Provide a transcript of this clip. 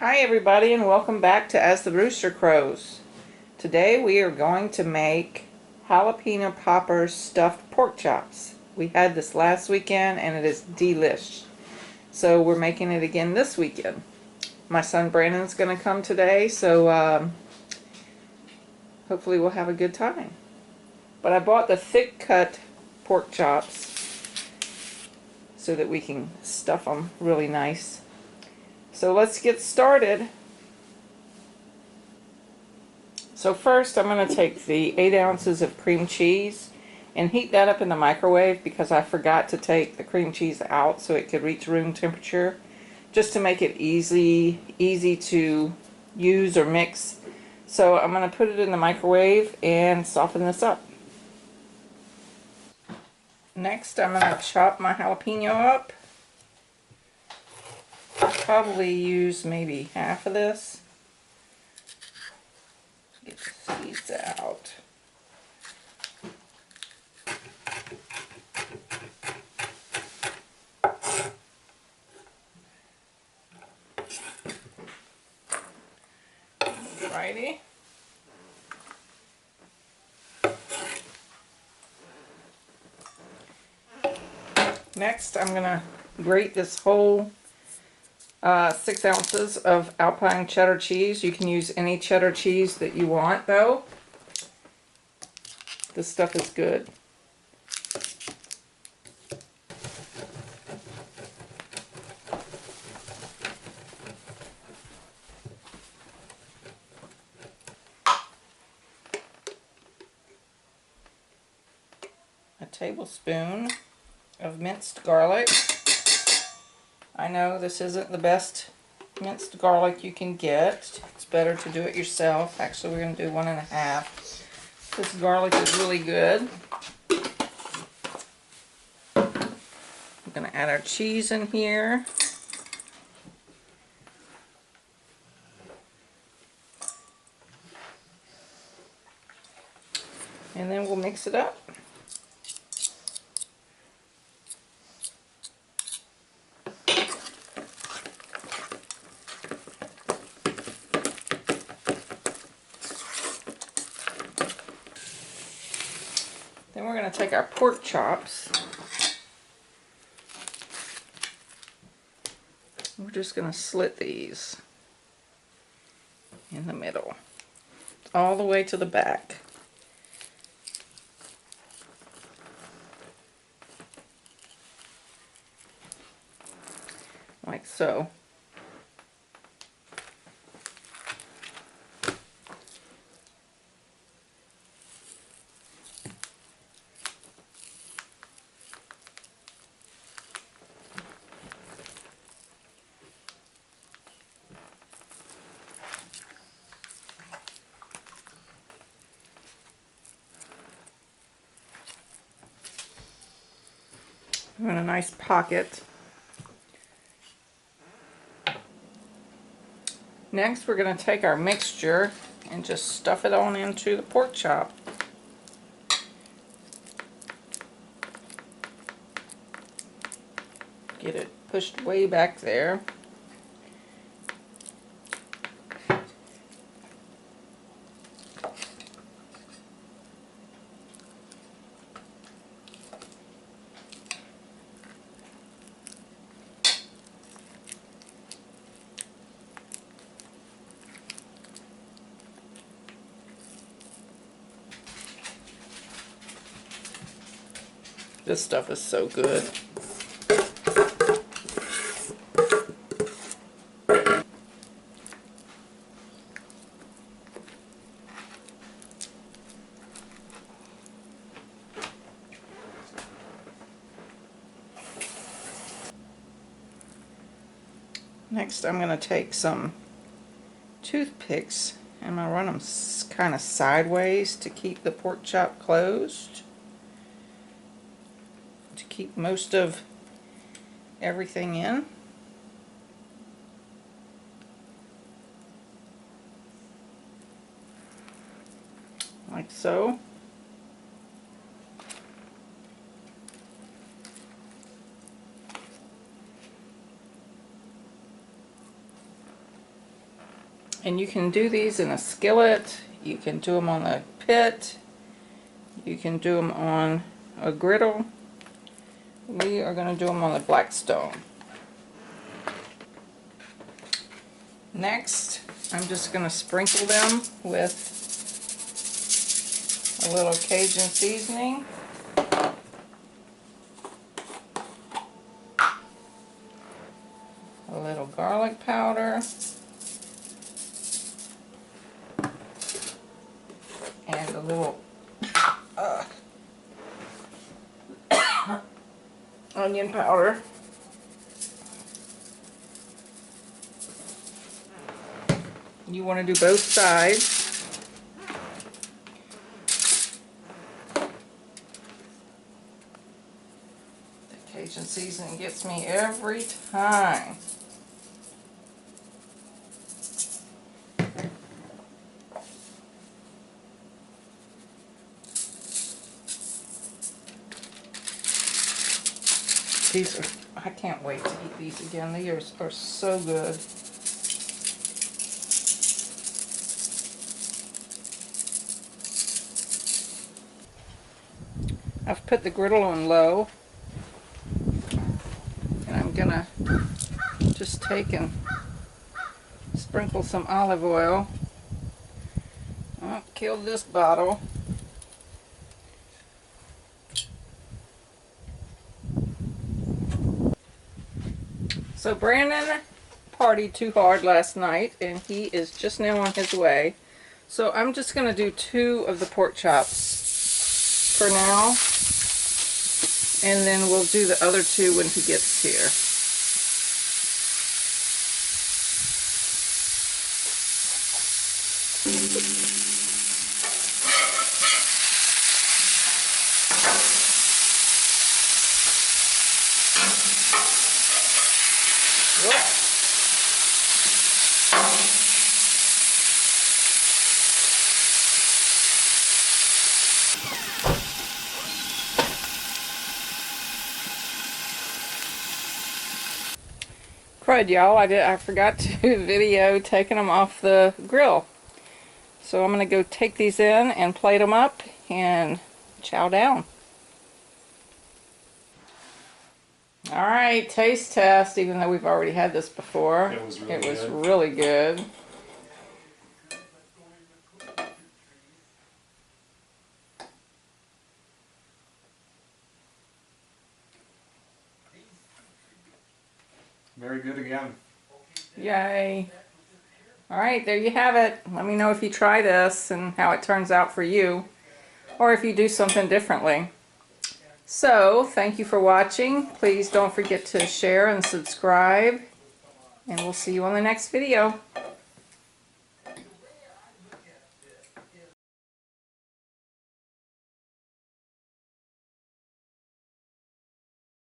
Hi everybody, and welcome back to As the Rooster Crows. Today we are going to make jalapeno poppers stuffed pork chops. We had this last weekend and it is delish. So we're making it again this weekend. My son Brandon's going to come today, so hopefully we'll have a good time. But I bought the thick cut pork chops so that we can stuff them really nice. So let's get started. So first I'm going to take the 8 ounces of cream cheese and heat that up in the microwave because I forgot to take the cream cheese out so it could reach room temperature, just to make it easy to use or mix. So I'm going to put it in the microwave and soften this up. Next I'm going to chop my jalapeno up. Probably use maybe half of this. Get the seeds out. Alrighty. Next I'm going to grate this whole 6 ounces of Alpine cheddar cheese. You can use any cheddar cheese that you want though. This stuff is good. A tablespoon of minced garlic. I know this isn't the best minced garlic you can get. It's better to do it yourself. Actually, we're going to do 1.5. This garlic is really good. We're going to add our cheese in here. And then we'll mix it up. Then we're going to take our pork chops. We're just going to slit these in the middle, all the way to the back. Like so. In a nice pocket. Next we're going to take our mixture and just stuff it on into the pork chop. Get it pushed way back there. This stuff is so good. Next I'm going to take some toothpicks and I'm going to run them kind of sideways to keep the pork chop closed, to keep most of everything in. Like so. And you can do these in a skillet, you can do them on a pit, you can do them on a griddle. We are going to do them on the Blackstone. Next, I'm just going to sprinkle them with a little Cajun seasoning. A little garlic powder. And a little onion powder. You want to do both sides. The Cajun seasoning gets me every time. These are, I can't wait to eat these again. These are so good. I've put the griddle on low, and I'm gonna just take and sprinkle some olive oil. Oh, killed this bottle. So Brandon partied too hard last night, and he is just now on his way. So I'm just going to do 2 of the pork chops for now, and then we'll do the other 2 when he gets here. Crud, y'all, I forgot to video taking them off the grill. So I'm going to go take these in and plate them up and chow down. Alright, taste test, even though we've already had this before. It was really good. It was really good. Very good again. Yay. Alright, there you have it. Let me know if you try this and how it turns out for you, or if you do something differently. So, thank you for watching. Please don't forget to share and subscribe, and we'll see you on the next video.